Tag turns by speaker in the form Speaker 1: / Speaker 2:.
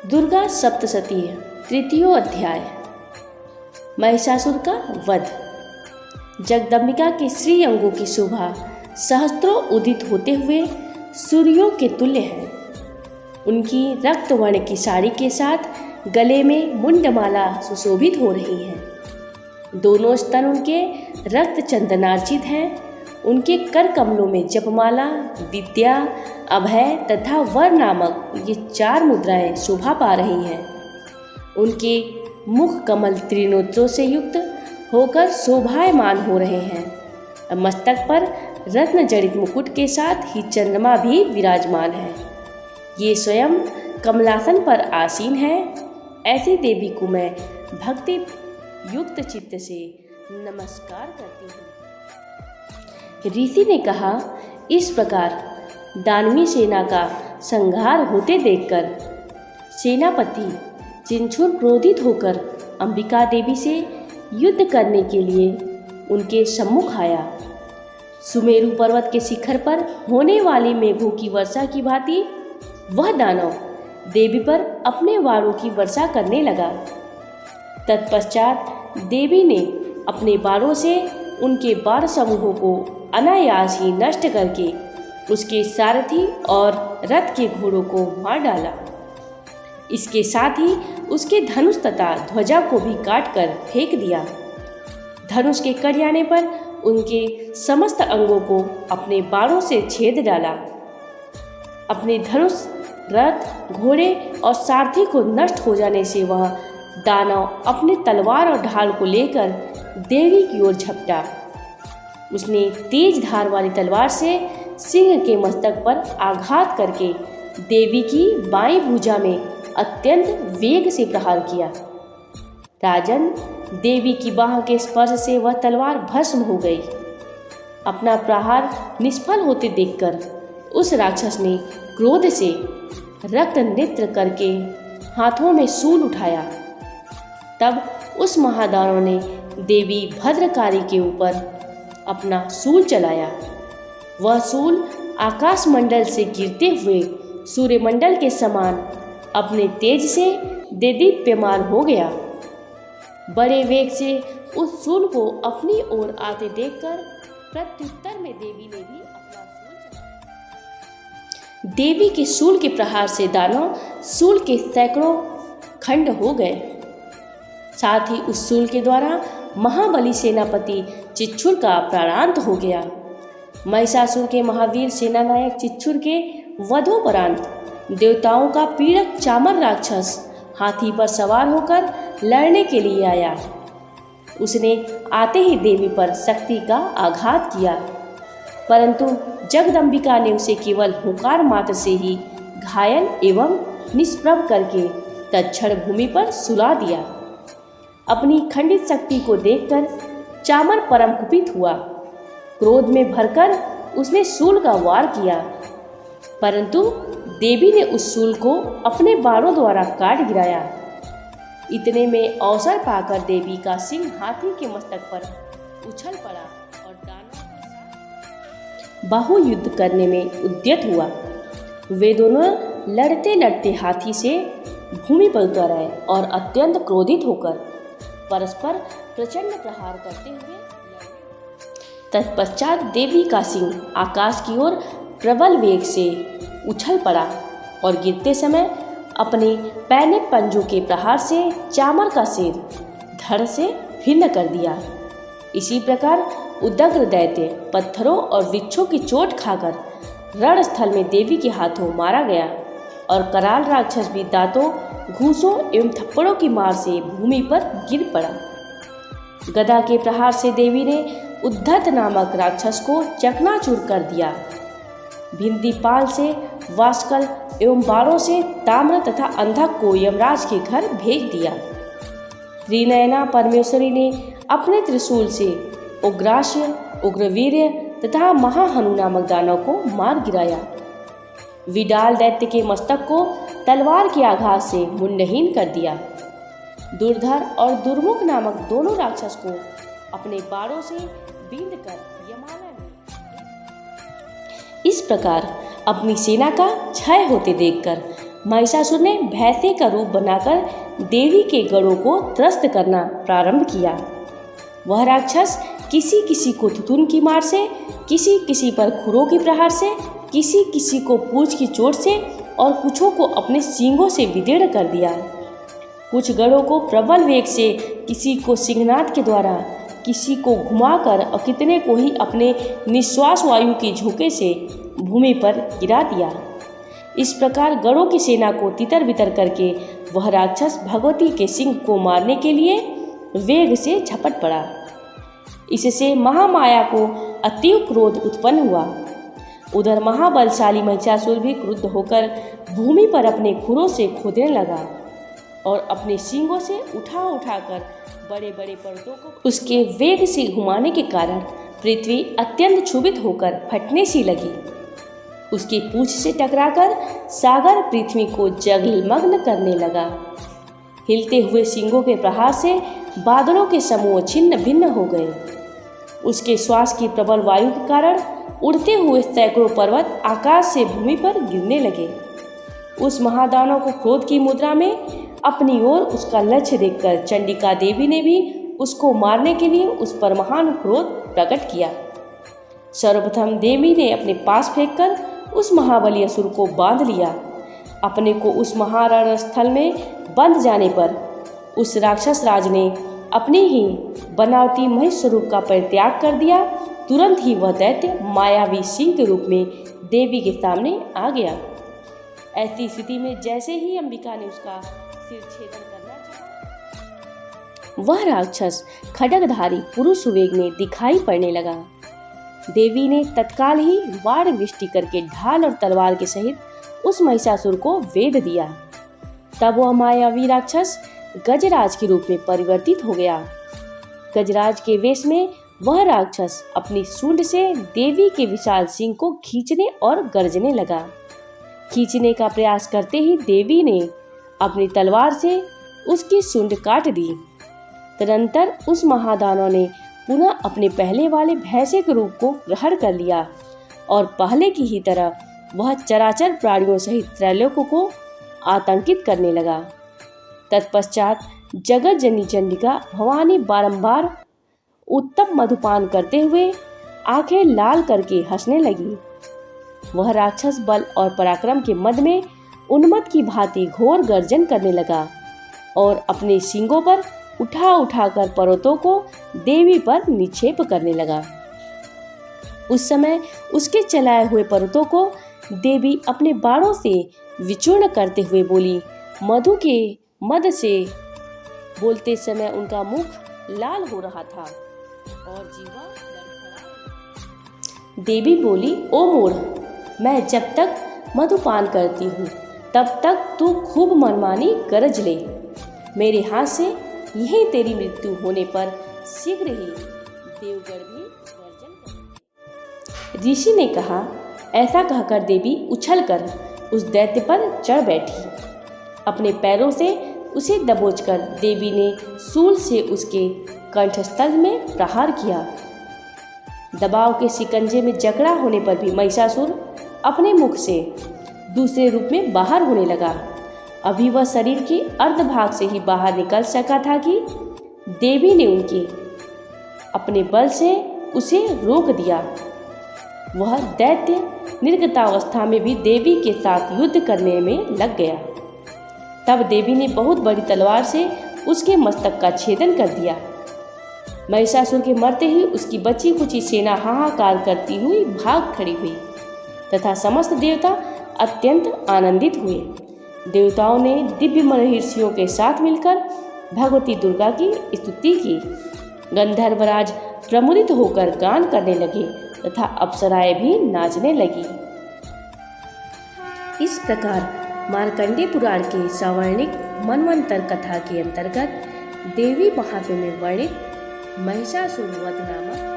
Speaker 1: दुर्गा सप्तशती तृतीय अध्याय। महिषासुर का वध। जगदम्बिका के श्री अंगों की शोभा सहस्त्रों उदित होते हुए सूर्यों के तुल्य है। उनकी रक्त वर्ण की साड़ी के साथ गले में मुंडमाला सुशोभित हो रही है। दोनों स्तन उनके रक्त चंदनार्चित हैं। उनके कर कमलों में जपमाला, विद्या, अभय तथा वर नामक ये 4 मुद्राएं शोभा पा रही हैं। उनके मुख कमल त्रिनेत्रों से युक्त होकर शोभायमान हो रहे हैं। मस्तक पर रत्न जड़ित मुकुट के साथ ही चंद्रमा भी विराजमान है। ये स्वयं कमलासन पर आसीन है। ऐसी देवी को मैं भक्ति युक्त चित्त से नमस्कार करती हूँ। ऋषि ने कहा, इस प्रकार दानवी सेना का संहार होते देखकर सेनापति चिंछुर क्रोधित होकर अंबिका देवी से युद्ध करने के लिए उनके सम्मुख आया। सुमेरु पर्वत के शिखर पर होने वाली मेघों की वर्षा की भांति वह दानव देवी पर अपने वारों की वर्षा करने लगा। तत्पश्चात देवी ने अपने वारों से उनके बाण समूहों को अनायास ही नष्ट करके उसके सारथी और रथ के घोड़ों को मार डाला। इसके साथ ही उसके धनुष तथा ध्वजा को भी काट कर फेंक दिया। धनुष के कट जाने पर उनके समस्त अंगों को अपने बाणों से छेद डाला। अपने धनुष, रथ, घोड़े और सारथी को नष्ट हो जाने से वह दानव अपनी तलवार और ढाल को लेकर देवी की ओर झपटा। उसने तेज धार वाली तलवार से सिंह के मस्तक पर आघात करके देवी की बाईं भुजा में अत्यंत वेग से प्रहार किया। राजन, देवी की बाह के स्पर्श से वह तलवार भस्म हो गई। अपना प्रहार निष्फल होते देखकर उस राक्षस ने क्रोध से रक्त नृत्य करके हाथों में शूल उठाया। तब उस महादानव ने देवी भद्रकाली के ऊपर अपना शूल चलाया। वह शूल आकाश मंडल से गिरते हुए सूर्यमंडल के समान अपने तेज से देदीप्यमान हो गया। बड़े वेग से उस शूल को अपनी ओर आते देखकर प्रत्युत्तर में देवी ने भी अपना शूल चलाया। देवी के शूल के प्रहार से दानव शूल के सैकड़ों खंड हो गए। साथ ही उस शूल के द्वारा महाबली सेनापति चिच्छुर का प्राणांत हो गया। महिषासुर के महावीर सेनानायक चिच्छुर के वधोपरांत देवताओं का पीड़क चामर राक्षस हाथी पर सवार होकर लड़ने के लिए आया। उसने आते ही देवी पर शक्ति का आघात किया, परंतु जगदम्बिका ने उसे केवल हुंकार मात्र से ही घायल एवं निष्प्रभ करके तत्क्षण भूमि पर सुला दिया। अपनी खंडित शक्ति को देखकर चामर परम कुपित हुआ। क्रोध में भरकर उसने शूल का वार किया, परंतु देवी ने उस शूल को अपने बाणों द्वारा काट गिराया। इतने में अवसर पाकर देवी का सिंह हाथी के मस्तक पर उछल पड़ा और दानव के साथ बाहुयुद्ध करने में उद्यत हुआ। वे दोनों लड़ते लड़ते हाथी से भूमि पर उतर आए और अत्यंत क्रोधित होकर परस्पर प्रचंड प्रहार करते हुए तत्पश्चात देवी का सिंह आकाश की ओर प्रबल वेग से उछल पड़ा और गिरते समय अपने पैने पंजों के प्रहार से चामर का सिर धड़ से भिन्न कर दिया। इसी प्रकार उदग्र दैत्य पत्थरों और वृक्षों की चोट खाकर रणस्थल में देवी के हाथों मारा गया और कराल राक्षस भी दांतों, घूंसों एवं थप्पड़ों की मार से भूमि पर गिर पड़ा। गदा के प्रहार से देवी ने उद्धत नामक राक्षस को चकनाचूर कर दिया। भिंदीपाल से वास्कल एवं बाणों से ताम्र तथा अंधक को यमराज के घर भेज दिया। त्रिनयना परमेश्वरी ने अपने त्रिशूल से उग्रास्य, उग्रवीर्य तथा महाहनु नामक दानव को मार गिराया। विडाल दैत्य के मस्तक को तलवार के आघात से मुंडहीन कर दिया। दुर्धर और दुर्मुख नामक दोनों राक्षस को अपने बाणों से बींध कर यमाला में। इस प्रकार अपनी सेना का क्षय होते देखकर महिषासुर ने भैंसे का रूप बनाकर देवी के गढ़ों को त्रस्त करना प्रारंभ किया। वह राक्षस किसी किसी को तुतुन की मार से, किसी किसी पर खुरों की प्रहार से, किसी किसी को पूंछ की चोट से और कुछों को अपने सींगों से विदीर्ण कर दिया। कुछ गढ़ों को प्रबल वेग से, किसी को सिंहनाद के द्वारा, किसी को घुमाकर और कितने को ही अपने निश्वास वायु के झोंके से भूमि पर गिरा दिया। इस प्रकार गढ़ों की सेना को तितर बितर करके वह राक्षस भगवती के सिंह को मारने के लिए वेग से झपट पड़ा। इससे महामाया को अतीव क्रोध उत्पन्न हुआ। उधर महाबलशाली महिषासुर भी क्रुद्ध होकर भूमि पर अपने खुरों से खोदने लगा और अपने सींगों से उठा उठाकर बड़े बड़े पर्वतों को उसके वेग से घुमाने के कारण पृथ्वी अत्यंत क्षुभित होकर फटने सी लगी। उसकी पूंछ से टकराकर सागर पृथ्वी को जलमग्न करने लगा। हिलते हुए सींगों के प्रहार से बादलों के समूह छिन्न भिन्न हो गए। उसके श्वास की प्रबल वायु के कारण उड़ते हुए सैकड़ों पर्वत आकाश से भूमि पर गिरने लगे। उस महादानव को क्रोध की मुद्रा में अपनी ओर उसका लक्ष्य देखकर चंडिका देवी ने भी उसको मारने के लिए उस पर महान क्रोध प्रकट किया। सर्वप्रथम देवी ने अपने पास फेंककर उस महाबली असुर को बांध लिया। अपने को उस महारण स्थल में बंध जाने पर उस राक्षस राज ने अपने ही बनावटी महिष स्वरूप का परित्याग कर दिया। तुरंत ही वह दैत्य मायावी सिंह के रूप में देवी के सामने आ गया। ऐसी स्थिति में जैसे ही अंबिका ने उसका सिर छेदन करना चाहा, वह राक्षस खड्गधारी पुरुष वेग में दिखाई पड़ने लगा। देवी ने तत्काल ही वार वृष्टि करके ढाल और तलवार के सहित उस महिषासुर को वेध दिया। तब वह मायावी राक्षस गजराज के रूप में परिवर्तित हो गया। गजराज के वेश में वह राक्षस अपनी सूंड से देवी के विशाल सिंह को खींचने और गर्जने लगा। खींचने का प्रयास करते ही देवी ने अपनी तलवार से उसकी सूंड काट दी। तदंतर उस महादानव ने पुनः अपने पहले वाले भैंसे के रूप को ग्रहण कर लिया और पहले की ही तरह वह चराचर प्राणियों सहित त्रैलोक्यों को आतंकित करने लगा। तत्पश्चात जगत जननी चंडिका भवानी बारंबार उत्तम मधुपान करते हुए आंखें लाल करके हंसने लगी। वह राक्षस बल और पराक्रम के मद में उन्मत्त की भांति घोर गर्जन करने लगा और अपने सींगों पर उठा उठाकर पर्वतों को देवी पर निक्षेप करने लगा। उस समय उसके चलाए हुए पर्वतों को देवी अपने बाणों से विचूर्ण करते हुए बोली। मधु के मद से बोलते समय उनका मुख लाल हो रहा था और जीवा लड़खड़ा। देवी बोली, ओ मूढ़, मैं जब तक मधुपान करती हूँ तब तक तू खूब मनमानी गरज ले। मेरे हाथ से यही तेरी मृत्यु होने पर शीघ्र ही देवगण भी गर्जन करेंगे। ऋषि ने कहा। ऐसा कहकर देवी उछलकर उस दैत्य पर चढ़ बैठी। अपने पैरों से उसे दबोचकर देवी ने शूल से उसके कंठस्थल में प्रहार किया। दबाव के शिकंजे में जकड़ा होने पर भी महिषासुर अपने मुख से दूसरे रूप में बाहर होने लगा। अभी वह शरीर के अर्ध भाग से ही बाहर निकल सका था कि देवी ने उनके अपने बल से उसे रोक दिया। वह दैत्य निर्गतावस्था में भी देवी के साथ युद्ध करने में लग गया। तब देवी ने बहुत बड़ी तलवार से उसके मस्तक का छेदन कर दिया। महिषासुर के मरते ही उसकी बची कुची सेना हाहाकार करती हुई भाग खड़ी हुई तथा समस्त देवता अत्यंत आनंदित हुए। देवताओं ने दिव्य महर्षियों के साथ मिलकर भगवती दुर्गा की स्तुति की। गंधर्वराज प्रमुदित होकर गान करने लगे तथा अप्सराएं भी नाचने लगी। इस प्रकार मार्कंडेय पुराण के सवर्णिक मनवंतर कथा के अंतर्गत देवी महात्म्य में वर्णित महिषासुर वध नामक